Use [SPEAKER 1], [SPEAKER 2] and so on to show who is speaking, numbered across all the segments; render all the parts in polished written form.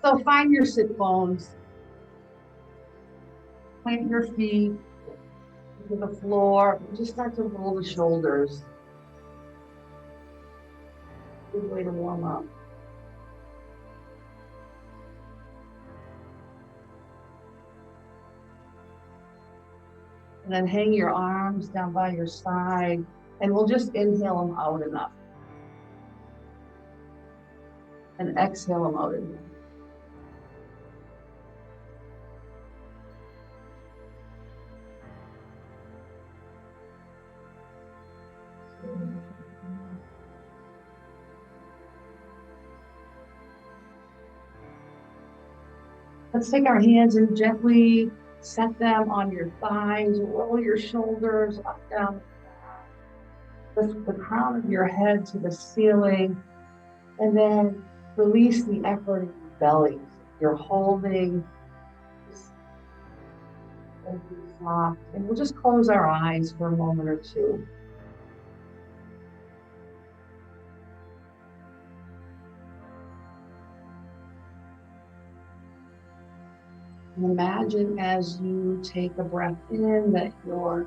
[SPEAKER 1] So find your sit bones, plant your feet to the floor, and just start to roll the shoulders. Good way to warm up. And then hang your arms down by your side, and we'll just inhale them out enough. And exhale them out enough. Let's take our hands and gently set them on your thighs, roll your shoulders up, down, lift the crown of your head to the ceiling, and then release the effort in your belly. You're holding, soft, and we'll just close our eyes for a moment or two. And imagine as you take a breath in that you're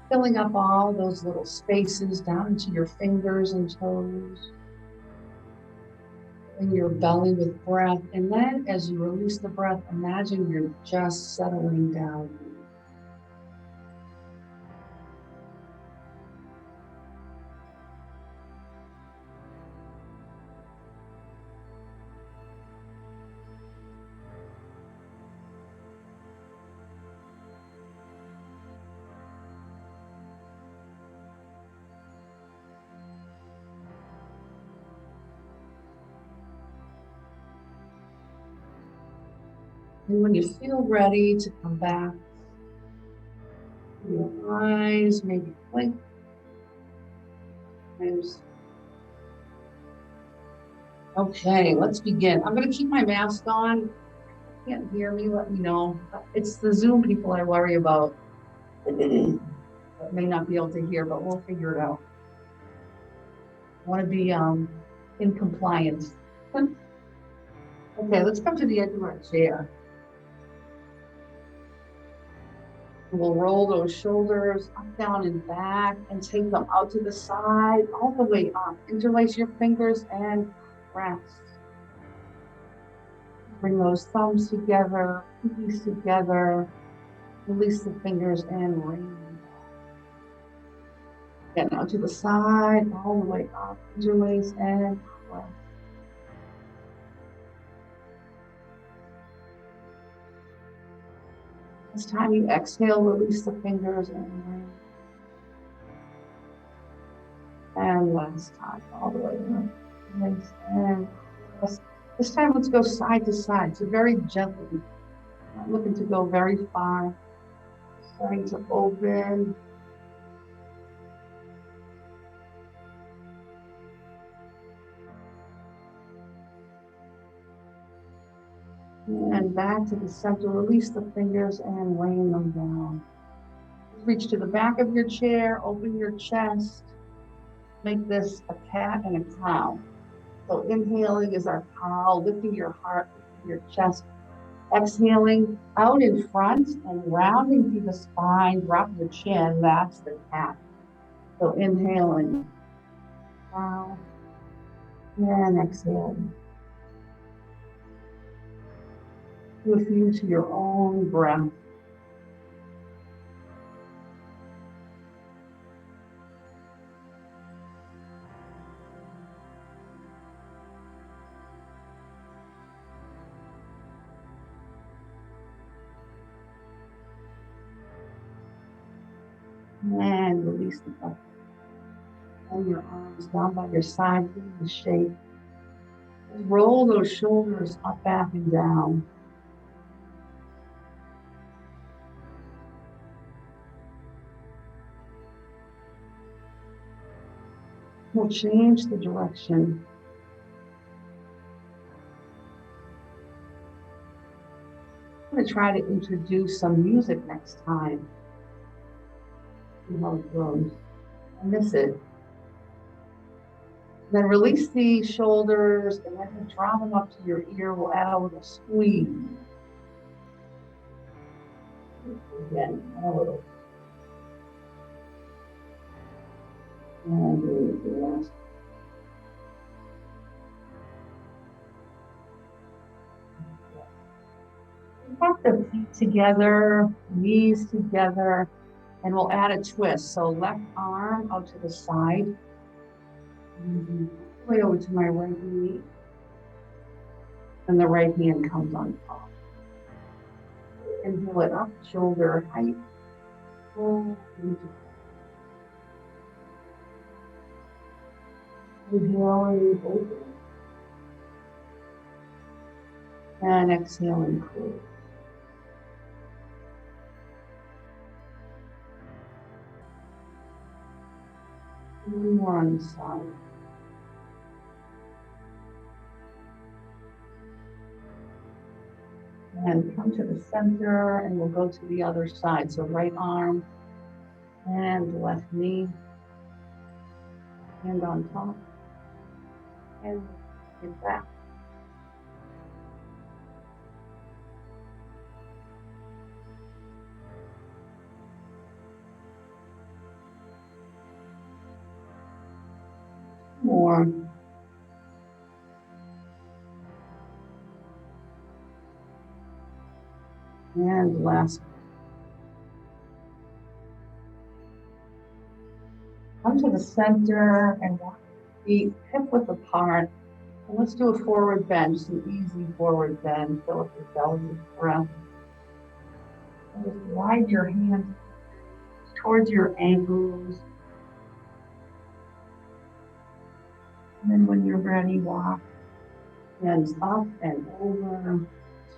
[SPEAKER 1] filling up all those little spaces down into your fingers and toes, filling your belly with breath. And then as you release the breath, imagine you're just settling down. And when you feel ready to come back, your eyes maybe blink. Okay, let's begin. I'm going to keep my mask on. If you can't hear me, let me know. It's the Zoom people I worry about. That may not be able to hear, but we'll figure it out. I want to be in compliance. Okay, let's come to the edge of our chair. We'll roll those shoulders up, down, and back, and take them out to the side, all the way up. Interlace your fingers and rest. Bring those thumbs together, pinkies together. Release the fingers and rain. Again, out to the side, all the way up. Interlace and rest. This time you exhale, release the fingers and rain. And last time, all the way up. Release and rest. This time, let's go side to side. So very gently. Not looking to go very far. Starting to open. And back to the center. Release the fingers and rain them down. Reach to the back of your chair. Open your chest. Make this a cat and a cow. So inhaling is our cow, lifting your heart, lifting your chest. Exhaling out in front and rounding through the spine, drop your chin, that's the cat. So inhaling, cow, and exhaling. Do a few to your own breath. And release the breath. And your arms down by your side, in the shape. Roll those shoulders up, back, and down. We'll change the direction. I'm going to try to introduce some music next time. See how it goes. I miss it. Then release the shoulders and then draw them up to your ear. We'll add a little squeeze. Again, a little. And release the rest. Walk the feet together, knees together, and we'll add a twist. So left arm out to the side. Way over to my right knee. And the right hand comes on top. Inhale it up, shoulder height. Inhaling, open. And exhaling, close. One more on the side. And come to the center, and we'll go to the other side. So right arm and left knee. Hand on top. And get back. More. And last. Come to the center and walk the feet hip width apart. And let's do a forward bend, just an easy forward bend. Fill up your belly with breath. And just widen your hands towards your ankles. And then when you're ready, walk hands up and over.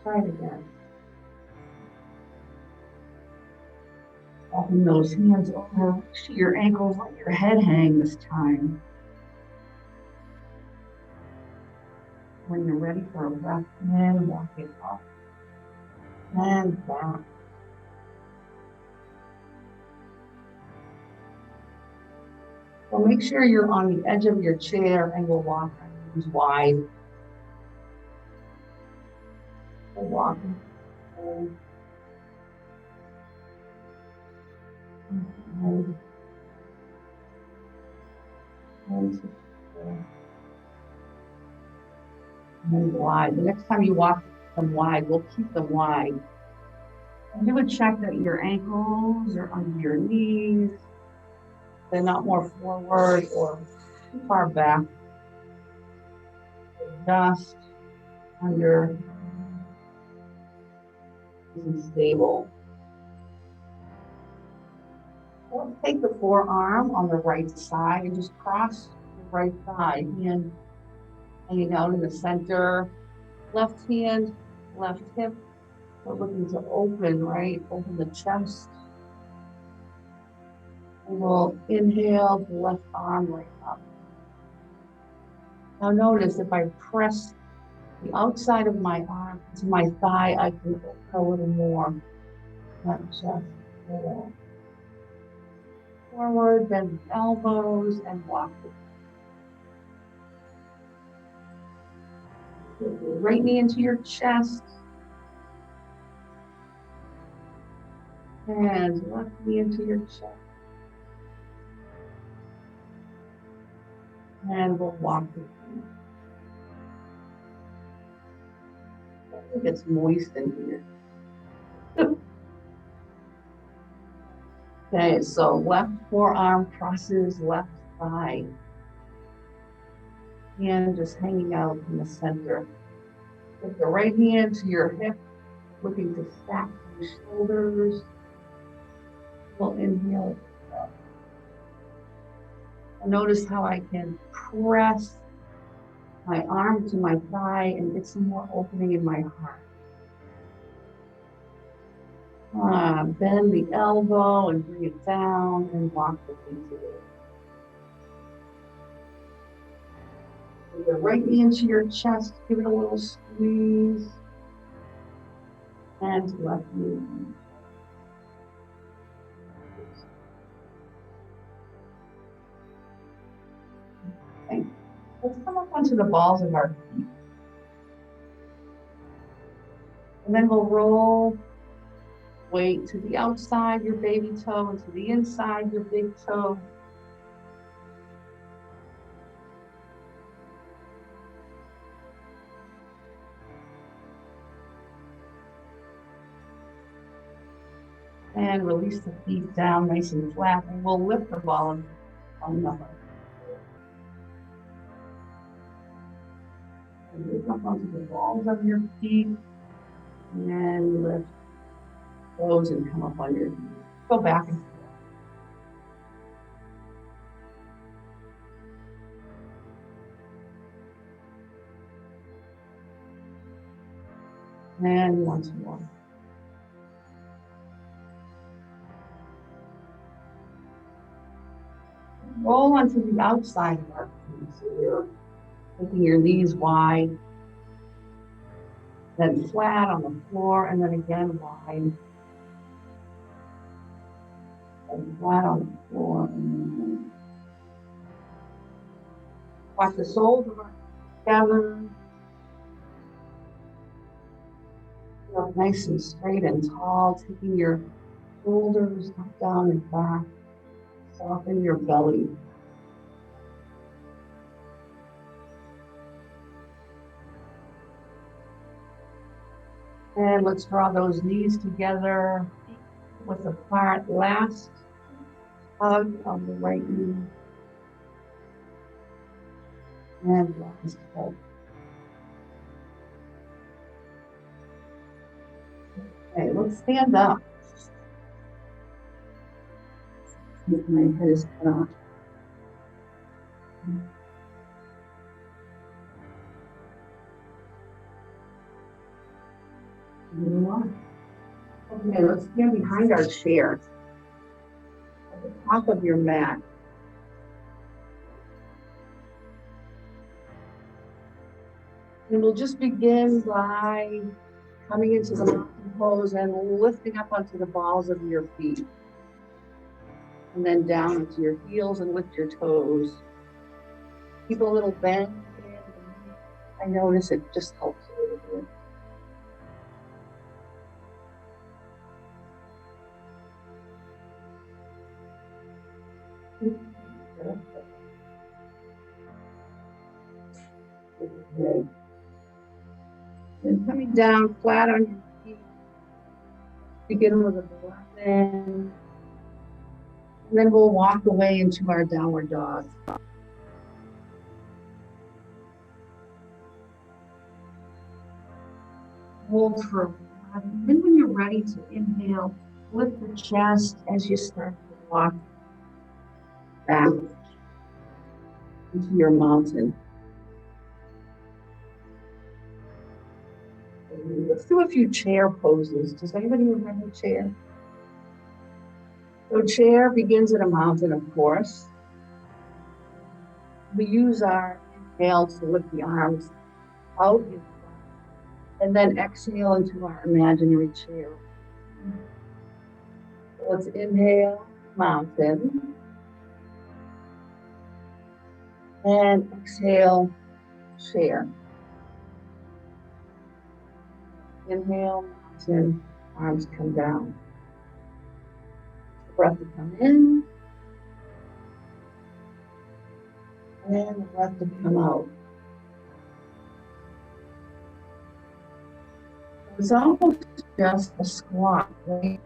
[SPEAKER 1] Try it again. Walking those hands over to your ankles, let your head hang this time. When you're ready for a breath in, walk it up and back. So make sure you're on the edge of your chair and we'll walk arms wide. So walking. And wide. The next time you walk them wide, we'll keep them wide. And you would check that your ankles are under your knees. They're not more forward or too far back. Just under and stable. Let's take the forearm on the right side and just cross the right thigh. Hand hanging out in the center. Left hand, left hip. We're looking to open, right? Open the chest. And we'll inhale the left arm right up. Now notice if I press the outside of my arm to my thigh, I can open a little more. Not just forward, bend the elbows, and walk the right knee into your chest. And left knee into your chest. And we'll walk the feet. I think it's moist in here. Okay, so left forearm crosses left thigh. Hand just hanging out in the center. With the right hand to your hip, looking to stack your shoulders. We'll inhale. And notice how I can press my arm to my thigh and get some more opening in my heart. Bend the elbow and bring it down and walk the feet together. With your right knee into your chest, give it a little squeeze. And left knee. Okay. onto the balls of our feet. And then we'll roll weight to the outside, your baby toe, and to the inside, your big toe. And release the feet down nice and flat, and we'll lift the ball and come up. And lift up onto the balls of your feet, and lift those and come up on your feet. Go back and forth. And once more. Roll onto the outside of our feet. So you're making your knees wide, then flat on the floor, and then again wide. And flat on the floor. And watch the soles of our feet together. Up nice and straight and tall, taking your shoulders up, down, and back. Soften your belly. And let's draw those knees together with a flat last hug of the right knee. And last hug. Okay, let's stand up. My head is cut off. Okay, let's stand behind our chair at the top of your mat. And we'll just begin by coming into the mountain pose and lifting up onto the balls of your feet. And then down into your heels and lift your toes. Keep a little bend in. I notice it just helps a little bit. Okay. And coming down flat on your feet. Begin with a breath in. And then we'll walk away into our downward dog. Hold for a while. And then when you're ready to inhale, lift the chest as you start to walk back into your mountain. Let's do a few chair poses. Does anybody remember chair? So chair begins at a mountain, of course. We use our inhale to lift the arms out and then exhale into our imaginary chair. So let's inhale, mountain, and exhale, chair. Inhale, mountain, arms come down. Breath to come in, and the breath to come out. It's almost just a squat, right?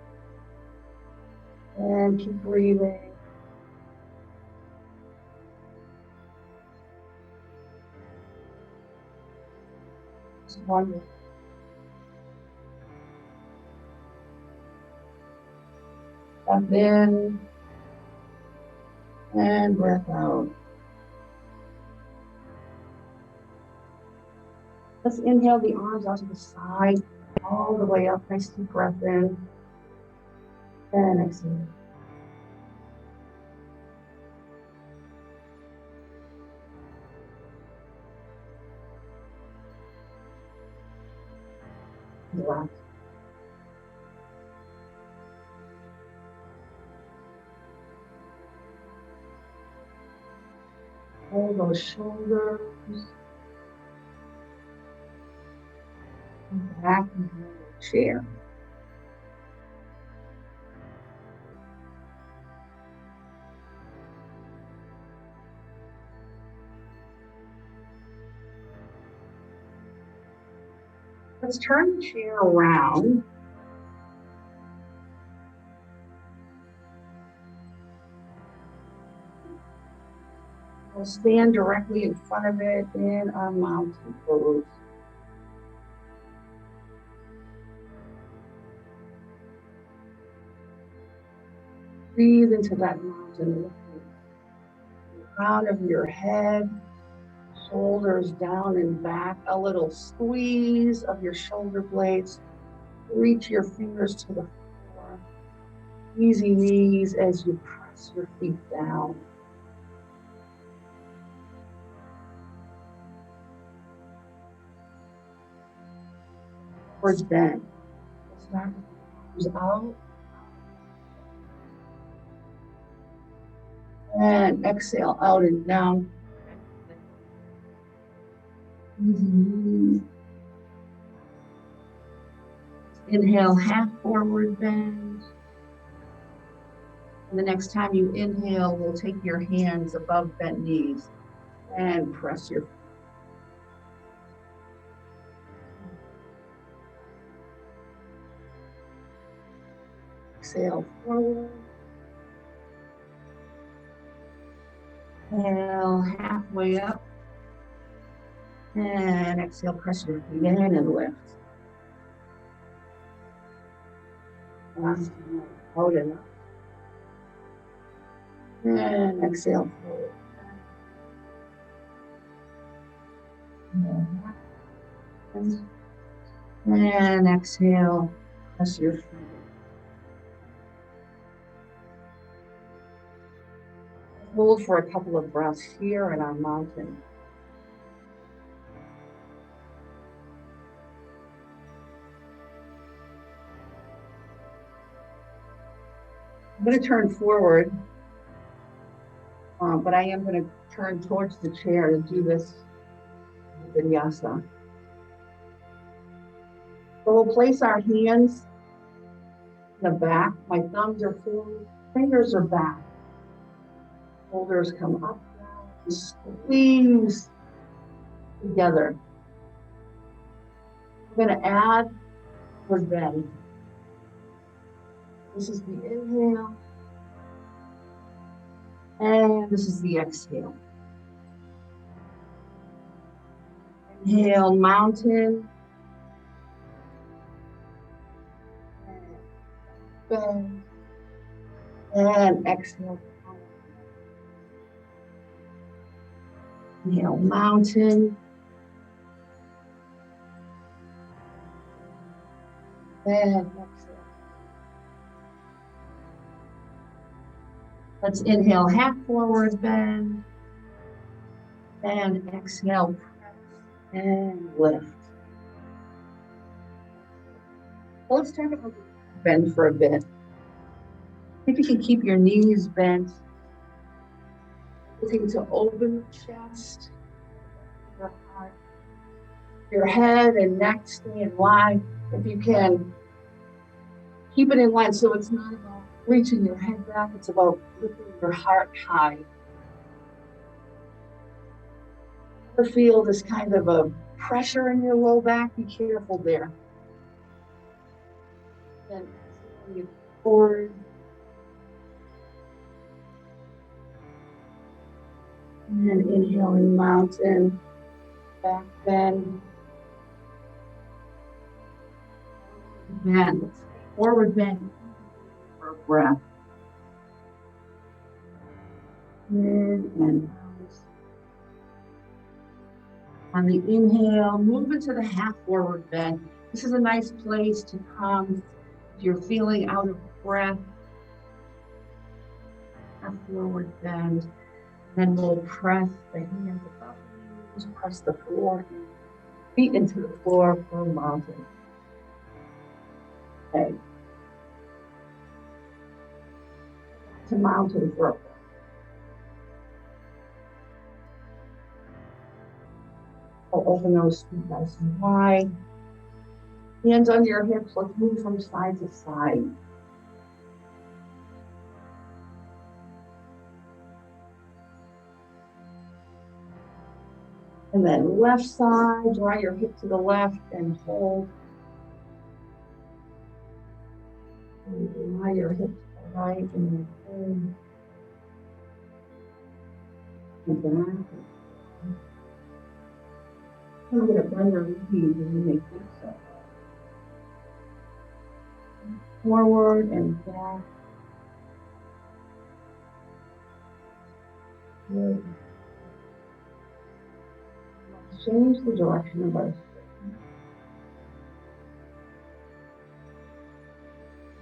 [SPEAKER 1] And keep breathing. Just one more. Breath in and breath out. Let's inhale the arms out to the side, all the way up. Nice deep breath in and exhale. Relax. Hold those shoulders, back of your chair. Let's turn the chair around. We'll stand directly in front of it in our mountain pose. Breathe into that mountain. The crown of your head, shoulders down and back, a little squeeze of your shoulder blades. Reach your fingers to the floor. Easy knees as you press your feet down. Towards bend. Start with the arms out. And exhale out and down. Easy. Inhale, half forward bend. And the next time you inhale, we'll take your hands above bent knees and press your feet. Exhale forward. Inhale, halfway up. And exhale, press your feet in and lift. Last time, out and up. And exhale forward. And exhale, press your feet. Hold for a couple of breaths here in our mountain. I'm going to turn forward, but I am going to turn towards the chair to do this vinyasa. So we'll place our hands in the back. My thumbs are forward, fingers are back. Shoulders come up, down, squeeze together. We're going to add or bend. This is the inhale, and this is the exhale. Inhale, mountain, bend, and exhale. Inhale, mountain, and exhale. Let's inhale, half forward bend, and exhale, press and lift. Well, let's talk about bend for a bit. If you can keep your knees bent, looking to open the chest, your heart, your head and neck stay in line. If you can, keep it in line so it's not about reaching your head back, it's about lifting your heart high. Ever feel this kind of a pressure in your low back? Be careful there. Then exhale forward. And inhaling mountain, back bend. Bend, forward bend. Breath. In and out. On the inhale, move into the half forward bend. This is a nice place to come if you're feeling out of breath. Half forward bend. Then we'll press the hands above you. Just press the floor. Feet into the floor for mountain. Okay. To mountain for a breath. I'll open those feet nice and wide. Hands on your hips, let's move from side to side. And then left side, draw your hip to the left and hold. And draw your hip to the right and hold. And back. I'm going to bend your knees when you make this so. Forward and back. Good. Change the direction of our foot.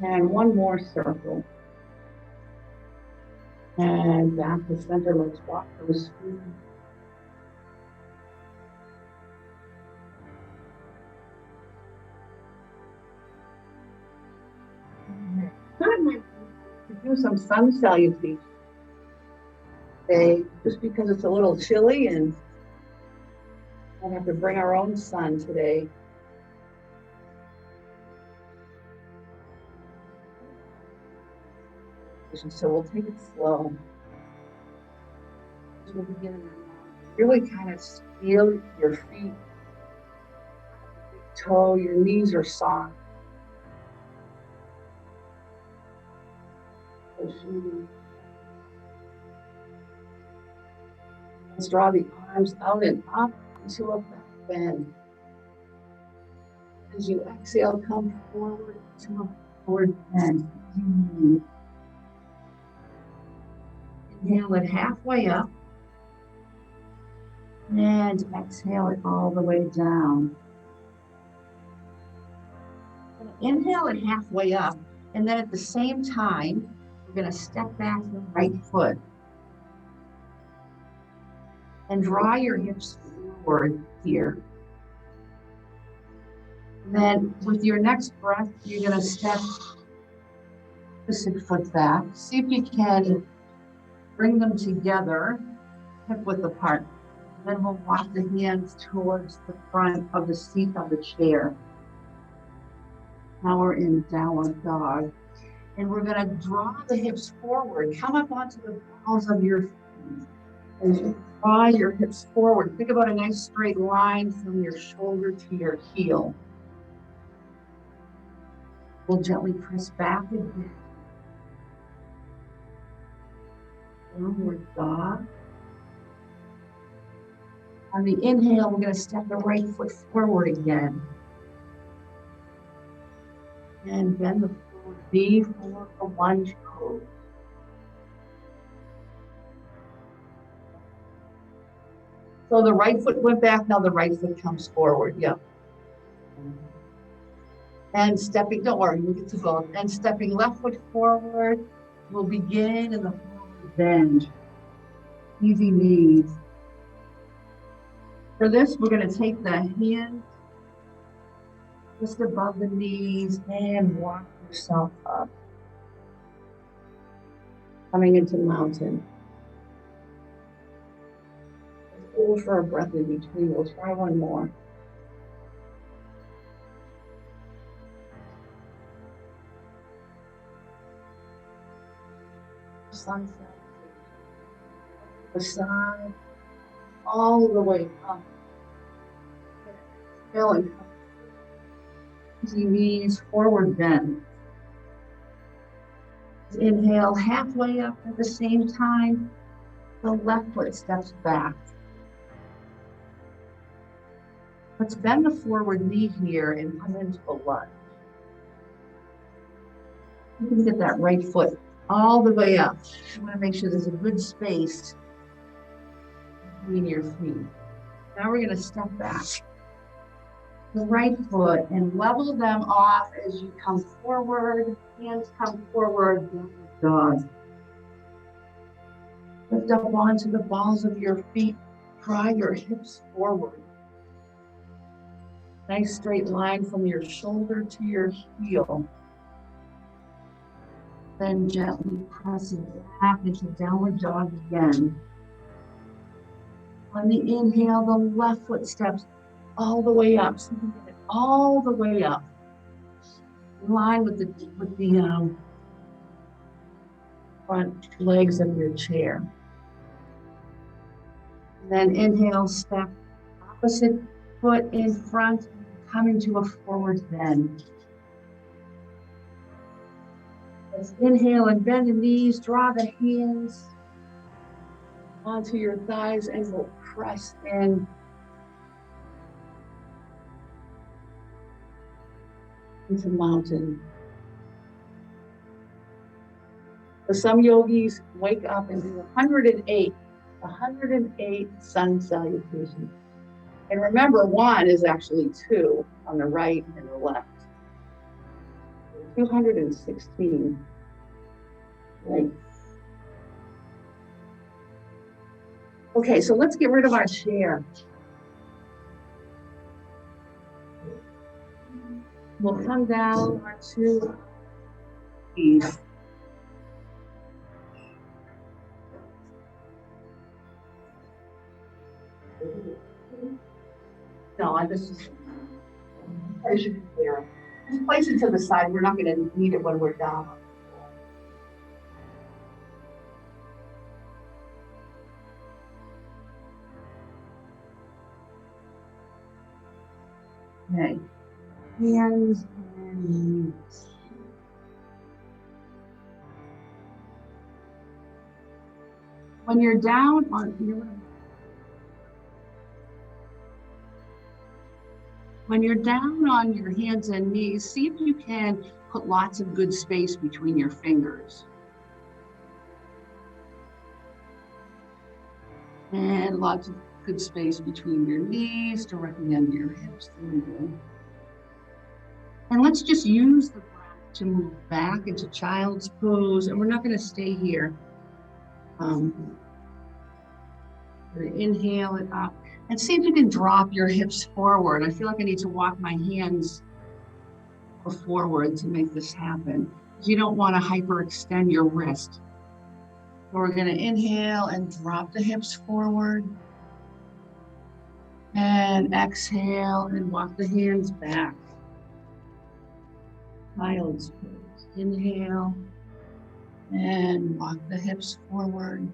[SPEAKER 1] And one more circle. And back to center. Let's walk those feet. Do some sun salutation today, just because it's a little chilly and I have to bring our own sun today. So we'll take it slow. We'll begin really kind of feel your feet, toe, your knees are soft. Let's draw the arms out and up into a back bend. As you exhale, come forward to a forward bend. Inhale it halfway up. And exhale it all the way down. Inhale it halfway up. And then at the same time, we're going to step back the right foot. And draw your hips forward here. Then with your next breath, you're going to step the 6 foot back. See if you can bring them together, hip width apart. Then we'll walk the hands towards the front of the seat of the chair. Now we're in downward dog. And we're going to draw the hips forward. Come up onto the balls of your feet. As you draw your hips forward, think about a nice straight line from your shoulder to your heel. We'll gently press back again. Downward dog. On the inhale, we're going to step the right foot forward again. And bend the forward knee for a lunge pose. So the right foot went back, now the right foot comes forward, yep. And stepping, don't worry, we'll get to both. And stepping left foot forward, we'll begin in the forward bend. Easy knees. For this, we're going to take the hands just above the knees and walk yourself up. Coming into mountain. Hold for a breath in between. We'll try one more. Sunset. The side. All the way up. Exhale and come. Easy knees, forward bend. Inhale halfway up at the same time. The left foot steps back. Let's bend the forward knee here and come into a lunge. You can get that right foot all the way up. You want to make sure there's a good space between your feet. Now we're going to step back. The right foot and level them off as you come forward. Hands come forward, downward dog. Lift up onto the balls of your feet. Draw your hips forward. Nice straight line from your shoulder to your heel. Then gently press it back into downward dog again. On the inhale, the left foot steps all the way up. So you can get all the way up, in line with the front legs of your chair. And then inhale, step opposite foot in front, coming to a forward bend. Let's inhale and bend the knees, draw the hands onto your thighs, and we'll press in. Into mountain. So some yogis wake up and do 108 sun salutations. And remember, one is actually two on the right and the left. 216. Right. Okay, so let's get rid of our chair. We'll come down onto these. No, I should be clear. Just place it to the side. We're not going to need it when we're down. Okay. Hands and knees. When you're down on your hands and knees, see if you can put lots of good space between your fingers. And lots of good space between your knees, directly under your hips. There we go. And let's just use the breath to move back into child's pose. And we're not going to stay here. Inhale it up. And see if you can drop your hips forward. I feel like I need to walk my hands forward to make this happen. You don't want to hyperextend your wrist. So we're going to inhale and drop the hips forward. And exhale and walk the hands back. Child's pose. Inhale and walk the hips forward.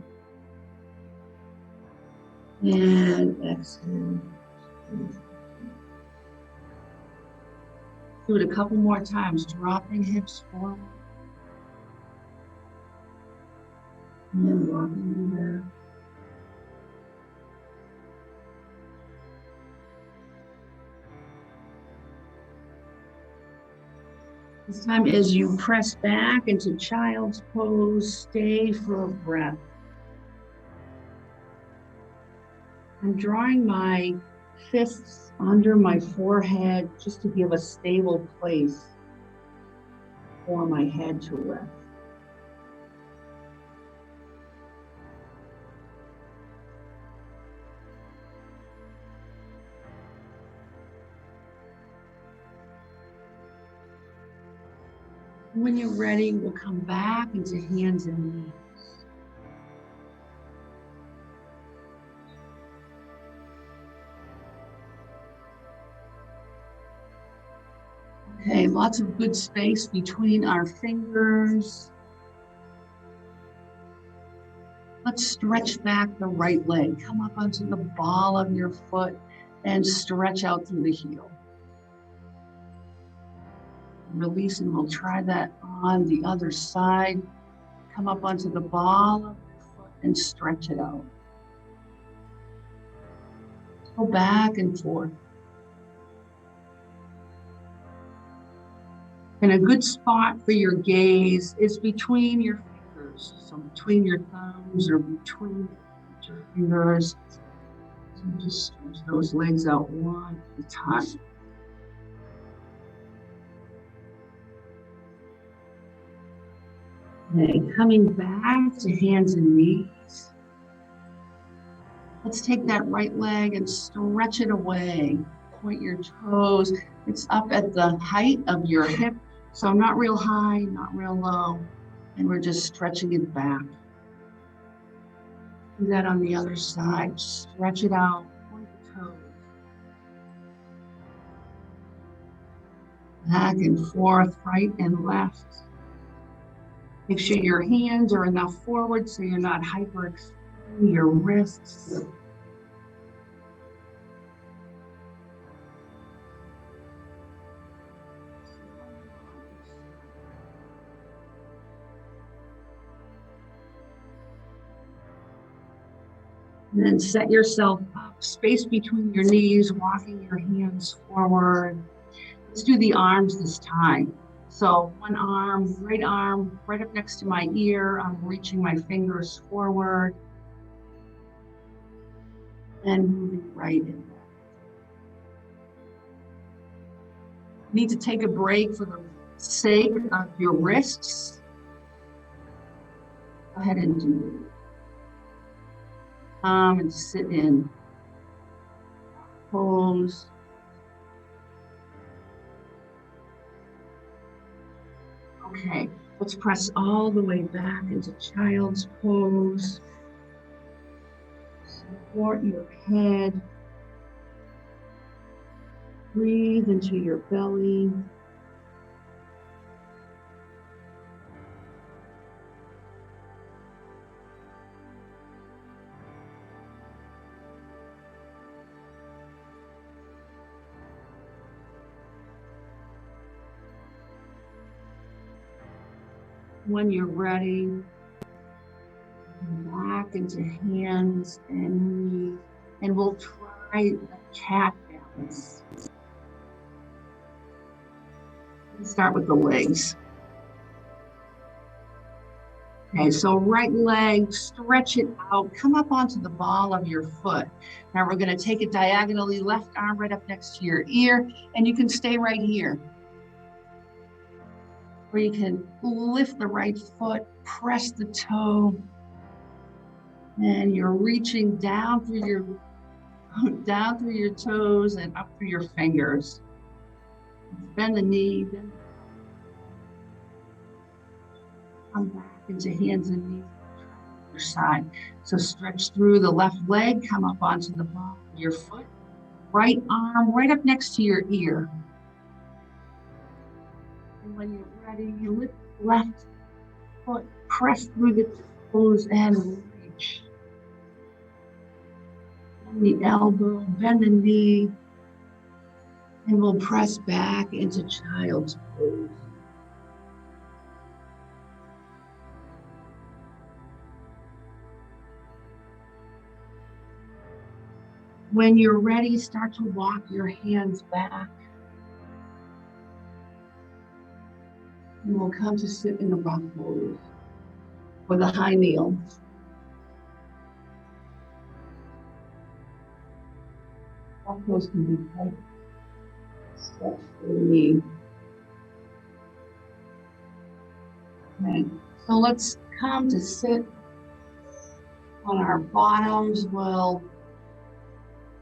[SPEAKER 1] And exhale. Do it a couple more times, dropping hips forward. And walking back. This time as you press back into child's pose, stay for a breath. I'm drawing my fists under my forehead just to give a stable place for my head to rest. When you're ready, we'll come back into hands and knees. Okay, lots of good space between our fingers. Let's stretch back the right leg. Come up onto the ball of your foot and stretch out through the heel. Release, and we'll try that on the other side. Come up onto the ball of your foot and stretch it out. Go back and forth. And a good spot for your gaze is between your fingers. So between your thumbs or between your fingers. So just stretch those legs out one at a time. Okay, coming back to hands and knees. Let's take that right leg and stretch it away. Point your toes. It's up at the height of your hip. So not real high, not real low. And we're just stretching it back. Do that on the other side. Stretch it out. Point the toes. Back and forth, right and left. Make sure your hands are enough forward so you're not hyperextending your wrists. And then set yourself up, space between your knees, walking your hands forward. Let's do the arms this time. So one arm right up next to my ear. I'm reaching my fingers forward and moving right in. You need to take a break for the sake of your wrists. Go ahead and do it. And sit in pose. Okay, let's press all the way back into child's pose. Support your head. Breathe into your belly. When you're ready, back into hands and knees, and we'll try the cat balance. Let's start with the legs. Okay, so right leg, stretch it out, come up onto the ball of your foot. Now we're gonna take it diagonally, left arm right up next to your ear, and you can stay right here. Or you can lift the right foot, press the toe, and you're reaching down through your toes and up through your fingers. Bend the knee, come back into hands and knees on your side. So stretch through the left leg, come up onto the ball of your foot, right arm right up next to your ear. And when you're ready, you lift the left foot, press through the toes and reach. Bend the elbow, bend the knee, and we'll press back into child's pose. When you're ready, start to walk your hands back. And we'll come to sit in a rock pose with a high kneel. Rock pose can be tight. Stretch the knee. Okay, so let's come to sit on our bottoms. We'll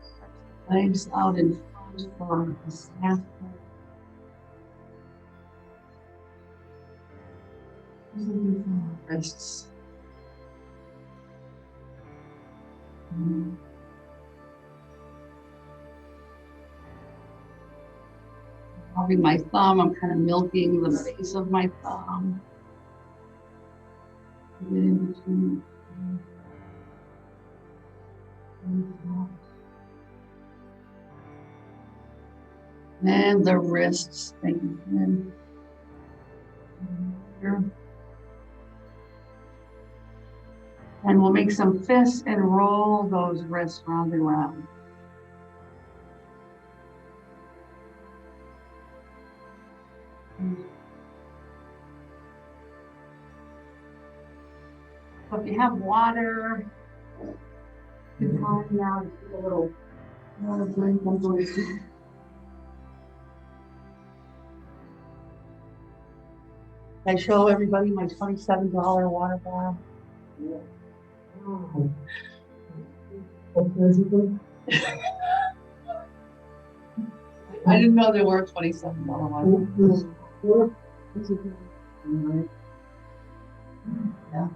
[SPEAKER 1] stretch the legs out in front for a snack. Wrists. Rubbing my thumb, I'm kind of milking the base of my thumb. In between. And the wrists, thank you. And we'll make some fists and roll those wrists round and round. So if you have water, you can calm down and take a little water drink. I'm going to. I show everybody my $27 water bottle. Yeah. Oh. I didn't know there were $27 water bottles. Yeah.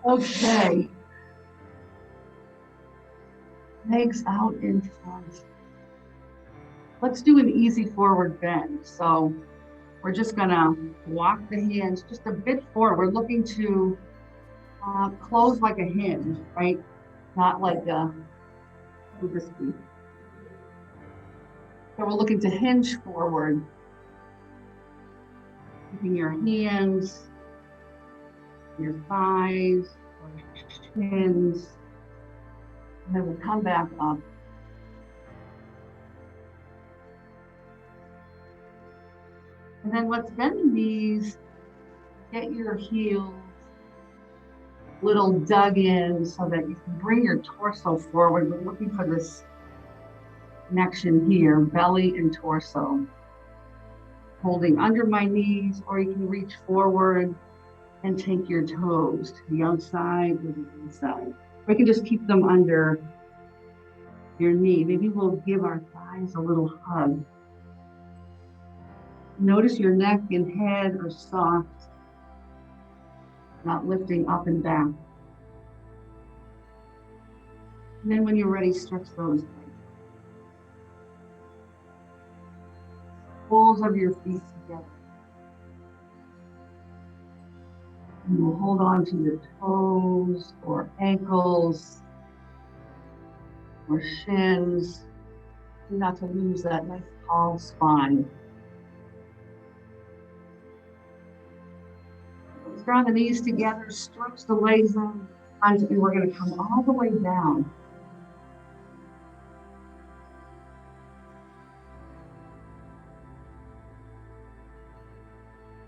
[SPEAKER 1] Okay. Legs out in front. Let's do an easy forward bend. So we're just gonna walk the hands just a bit forward. We're looking to close like a hinge, right? Not like a, would this be? So we're looking to hinge forward. Keeping your hands, your thighs, shins, and then we'll come back up. And then let's bend the knees, get your heels a little dug in so that you can bring your torso forward. We're looking for this connection here, belly and torso. Holding under my knees, or you can reach forward and take your toes to the outside or the inside. Or you can just keep them under your knee. Maybe we'll give our thighs a little hug. Notice your neck and head are soft, not lifting up and back. And then when you're ready, stretch those legs. Soles of your feet together. And we'll hold on to your toes or ankles or shins, not to lose that nice tall spine. Draw the knees together, stretch the legs out, and we're going to come all the way down.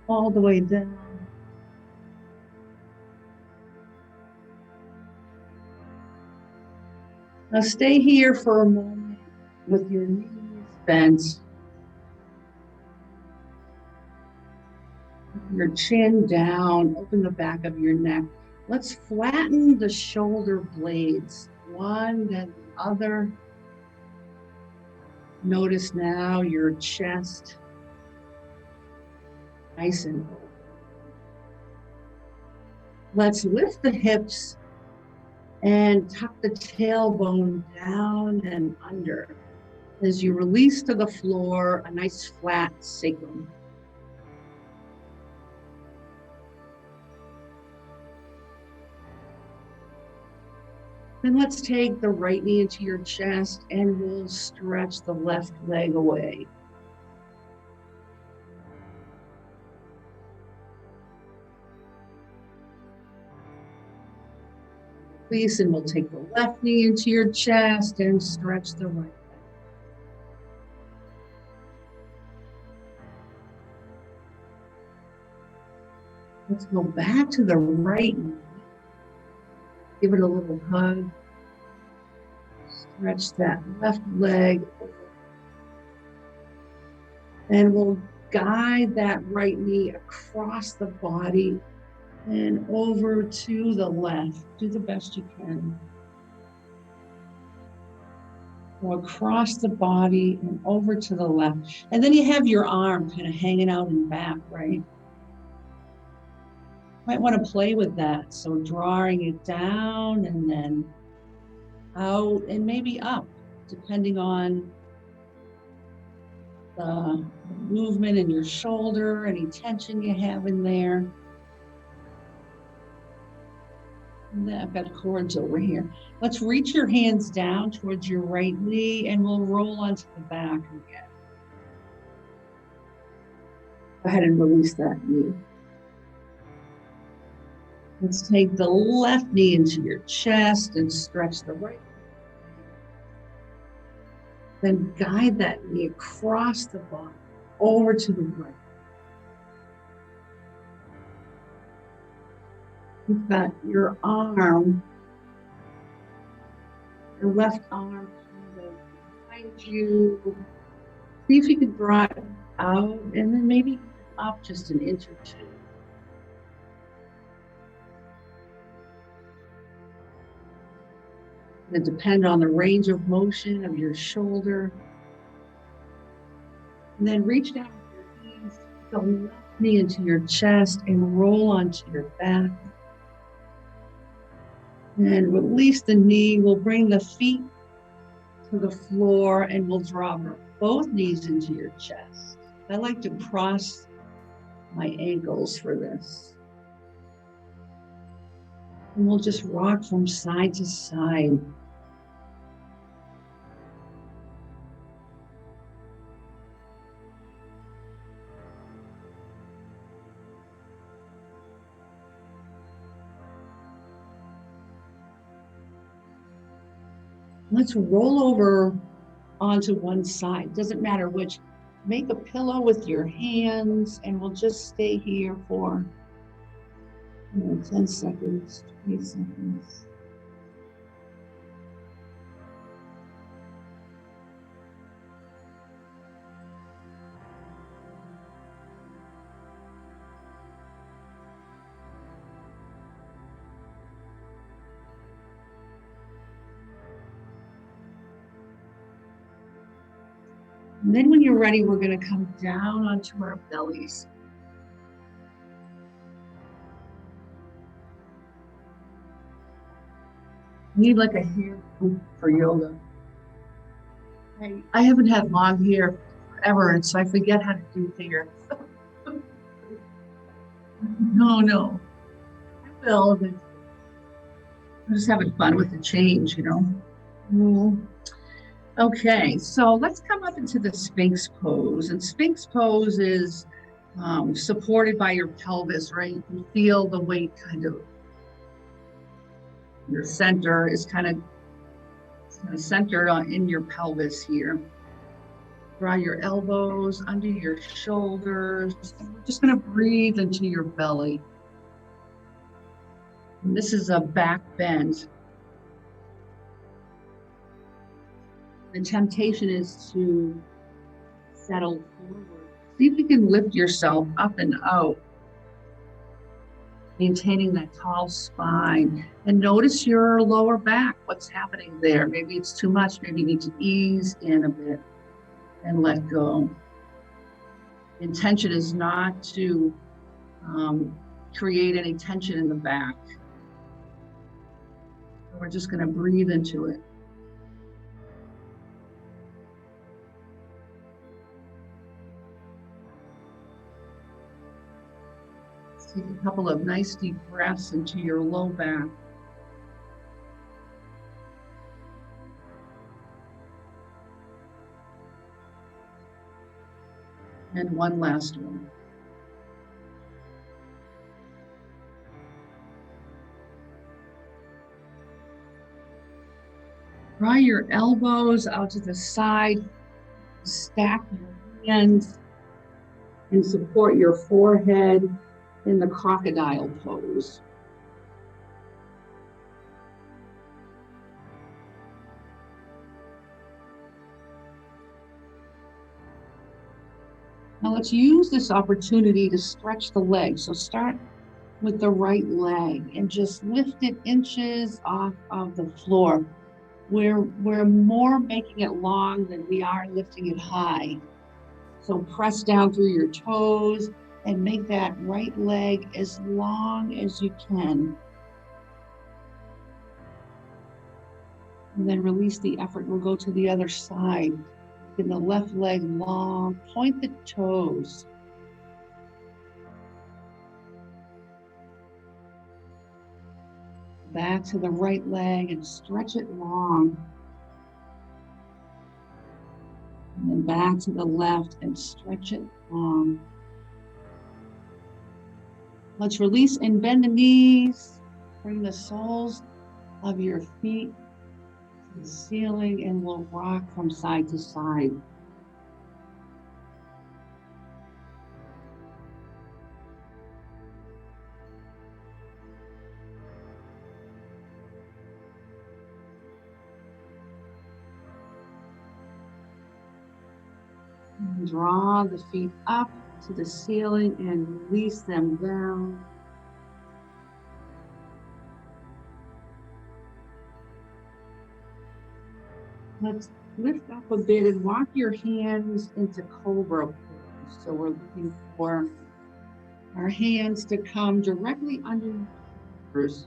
[SPEAKER 1] All the way down. Now stay here for a moment with your knees bent. Your chin down, open the back of your neck. Let's flatten the shoulder blades, one then the other. Notice now your chest, nice and open. Let's lift the hips and tuck the tailbone down and under as you release to the floor a nice flat sacrum. Then let's take the right knee into your chest and we'll stretch the left leg away. Release, and we'll take the left knee into your chest and stretch the right leg. Let's go back to the right knee. Give it a little hug. Stretch that left leg. And we'll guide that right knee across the body and over to the left. Do the best you can. Go across the body and over to the left. And then you have your arm kind of hanging out in back, right? Might want to play with that. So drawing it down and then out and maybe up, depending on the movement in your shoulder, any tension you have in there. And then I've got cords over here. Let's reach your hands down towards your right knee and we'll roll onto the back again. Go ahead and release that knee. Let's take the left knee into your chest and stretch the right. Then guide that knee across the body, over to the right. You've got your arm, your left arm behind you. See if you can draw it out and then maybe up just an inch or two. It depends on the range of motion of your shoulder. And then reach down with your knees, the left knee into your chest and roll onto your back. And release the knee. We'll bring the feet to the floor and we'll draw both knees into your chest. I like to cross my ankles for this. And we'll just rock from side to side. Let's roll over onto one side. Doesn't matter which. Make a pillow with your hands, and we'll just stay here for 10 seconds, 20 seconds. And then when you're ready, we're going to come down onto our bellies. Need like a hair for yoga. I haven't had long hair forever, and so I forget how to do hair. No. I will. I'm just having fun with the change, you know. Okay, so let's come up into the Sphinx pose. And Sphinx pose is supported by your pelvis, right? You feel the weight kind of, your center is kind of centered in your pelvis here. Draw your elbows under your shoulders. And we're just going to breathe into your belly. And this is a back bend. The temptation is to settle forward. See if you can lift yourself up and out, maintaining that tall spine. And notice your lower back, what's happening there. Maybe it's too much. Maybe you need to ease in a bit and let go. The intention is not to create any tension in the back. We're just going to breathe into it. Take a couple of nice deep breaths into your low back. And one last one. Draw your elbows out to the side, stack your hands, and support your forehead in the crocodile pose. Now let's use this opportunity to stretch the legs. So start with the right leg and just lift it inches off of the floor. We're more making it long than we are lifting it high. So press down through your toes and make that right leg as long as you can. And then release the effort. We'll go to the other side. Making the left leg long, point the toes. Back to the right leg and stretch it long. And then back to the left and stretch it long. Let's release and bend the knees. Bring the soles of your feet to the ceiling and we'll rock from side to side. And draw the feet up to the ceiling and release them down. Let's lift up a bit and walk your hands into cobra pose. So we're looking for our hands to come directly under your fingers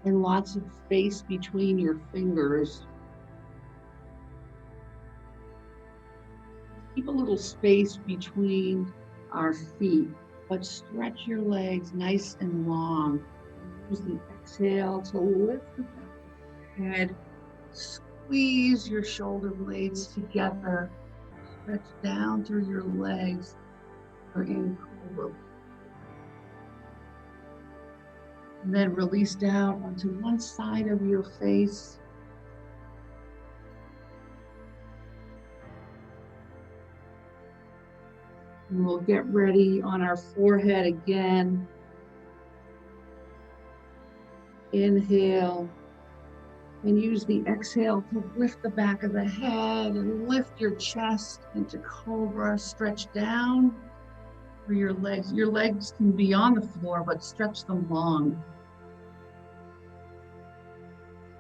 [SPEAKER 1] and lots of space between your fingers. Keep a little space between our feet, but stretch your legs nice and long. Use the exhale to lift the back of your head. Squeeze your shoulder blades together. Stretch down through your legs. You're in cobra. And then release down onto one side of your face. And we'll get ready on our forehead again. Inhale. And use the exhale to lift the back of the head and lift your chest into cobra. Stretch down for your legs. Your legs can be on the floor, but stretch them long.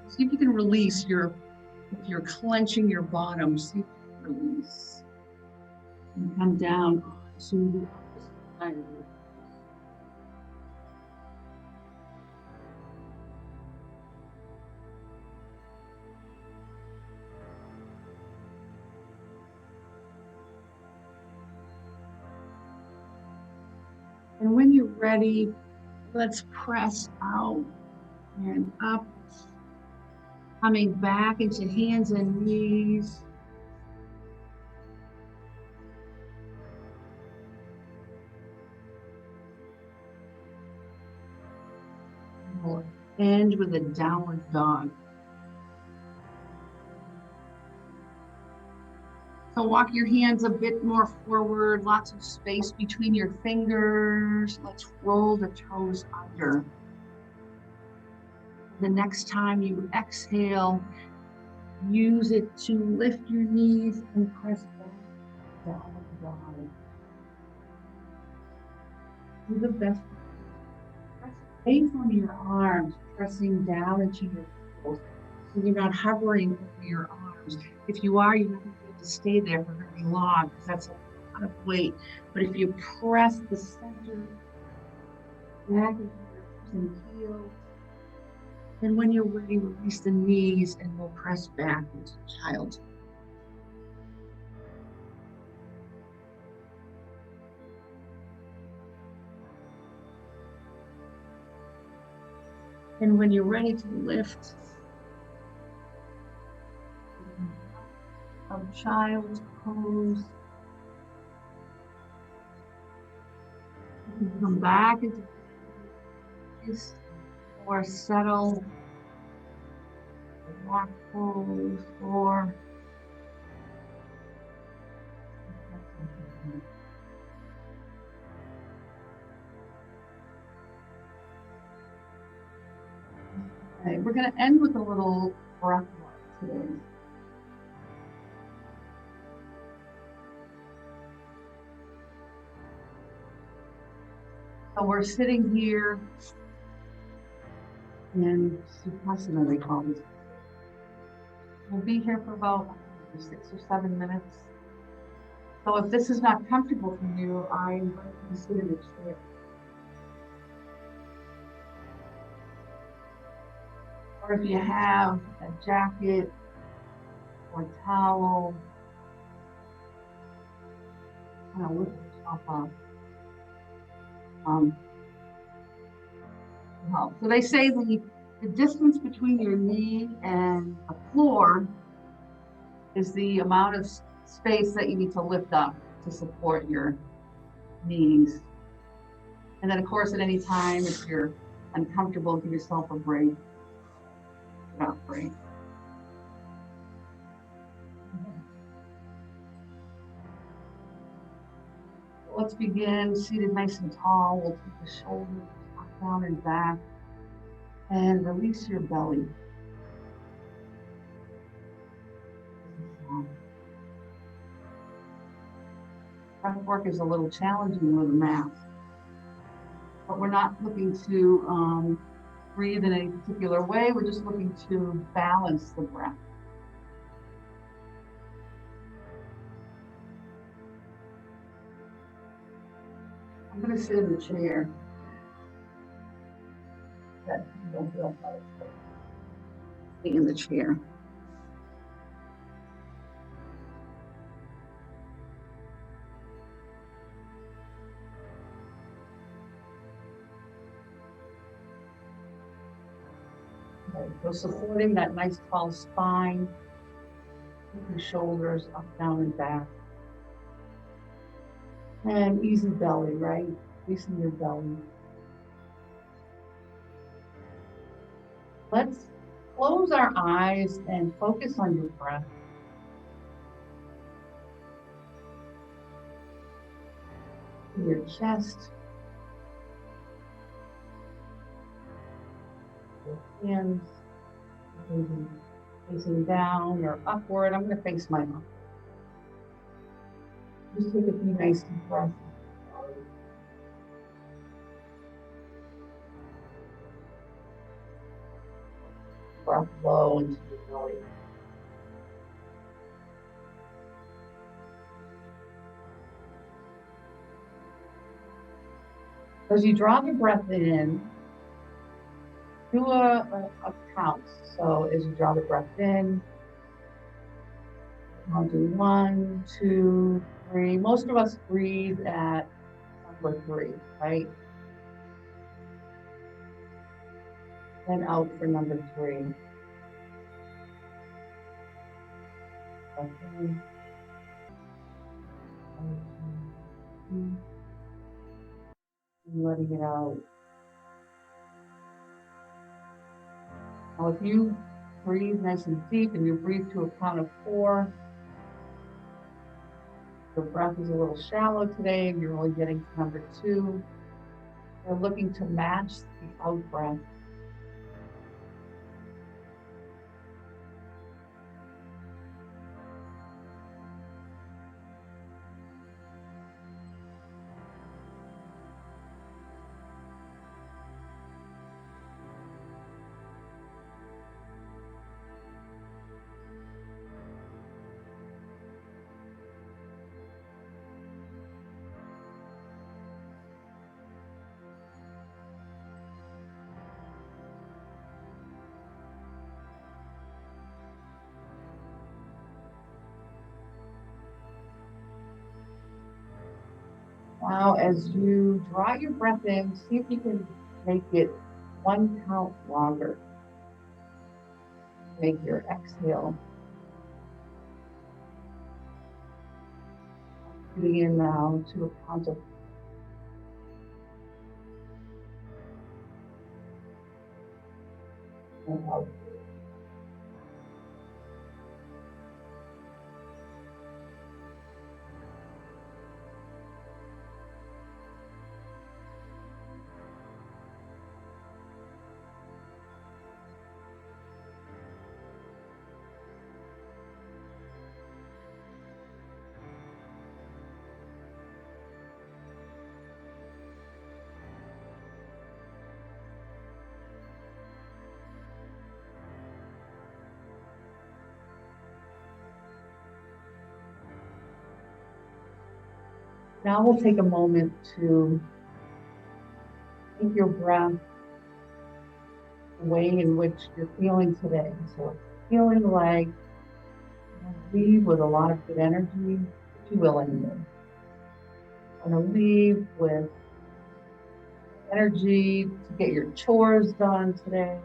[SPEAKER 1] See if you can release if you're clenching your bottom, see if you can release. And come down to the opposite side of your face. And when you're ready, let's press out and up, coming back into hands and knees. We'll end with a downward dog. So walk your hands a bit more forward, lots of space between your fingers. Let's roll the toes under. The next time you exhale, use it to lift your knees and press back down the dog. Do the best. Press away from your arms, pressing down into your heels. So you're not hovering over your arms. If you are, you're not going to be able to stay there for very long because that's a lot of weight. But if you press the center back into your hips and heels, and when you're ready, release the knees and we'll press back into child. And when you're ready to lift, of child's pose, you can come back into this or settle, rock pose, or okay, we're going to end with a little breath work today. So we're sitting here in Sukhasana, they call this. We'll be here for about 6 or 7 minutes. So if this is not comfortable for you, I invite you to sit in a chair. Or if you have a jacket or towel, kind of lift yourself up. Help. So they say the distance between your knee and the floor is the amount of space that you need to lift up to support your knees. And then of course at any time, if you're uncomfortable, give yourself a break. Without break. Let's begin seated nice and tall. We'll take the shoulders up, down, and back. And release your belly. Breath work is a little challenging with a mask. But we're not looking to breathe in any particular way. We're just looking to balance the breath. I'm going to sit in the chair. Stay in the chair. Okay, so supporting that nice tall spine, keep your shoulders up, down, and back. And easy belly, right? Releasing your belly. Let's close our eyes and focus on your breath. Your chest, your hands, facing down or upward. I'm going to face my up. Just take a few nice deep breaths. Breath low into your belly. As you draw the breath in, do a count. So as you draw the breath in, I'll do 1, 2, 3. Most of us breathe at number 3, right? And out for number 3. Breath in. And letting it out. Now, if you breathe nice and deep and you breathe to a count of 4, your breath is a little shallow today and you're only getting to number 2, you're looking to match the out breath. Now, as you draw your breath in, see if you can make it 1 count longer. Make your exhale. Breathing in now to a count of 4. And out. Now we'll take a moment to take your breath the way in which you're feeling today. So feeling like you leave with a lot of good energy, if you will, anyway. I'm going to leave with energy to get your chores done today.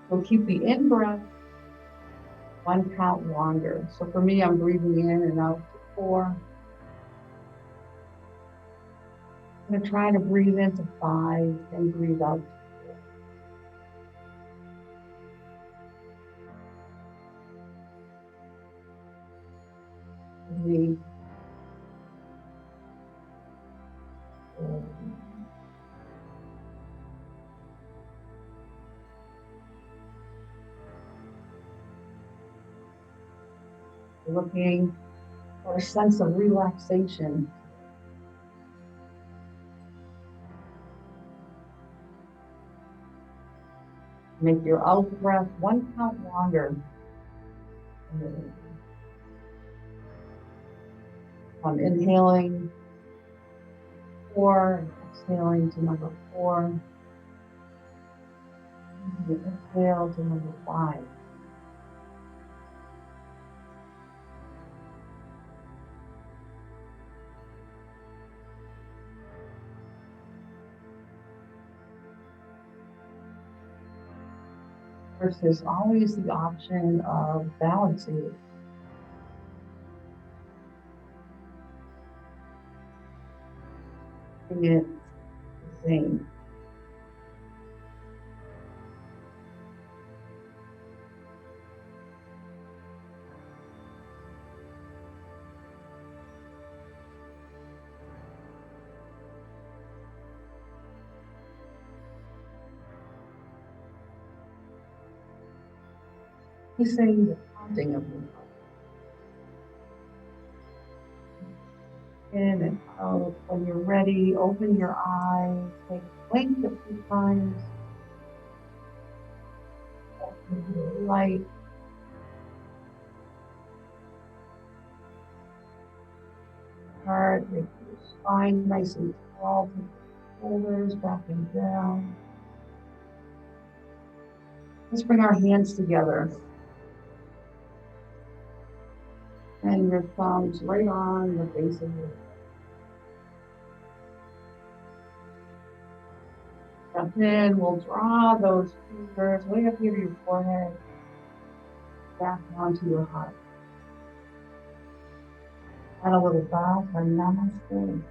[SPEAKER 1] So keep the in breath 1 count longer. So for me, I'm breathing in and out to 4. I'm going to try to breathe into 5 and breathe out to 4. 3. 4. Looking for a sense of relaxation. Make your out breath 1 count longer. I'm inhaling 4, exhaling to number 4. Exhale to number 5. course, there's always the option of balancing it. Doing it the same. Increasing the counting of your heart. In and out. When you're ready, open your eyes, take a blink a few times. Open your light. Heart, make your spine nice and tall. Take your shoulders back and down. Let's bring our hands together. And your thumbs right on the base of your head. Breath in, we'll draw those fingers way up here to your forehead, back down to your heart. Add a little bow for namaste.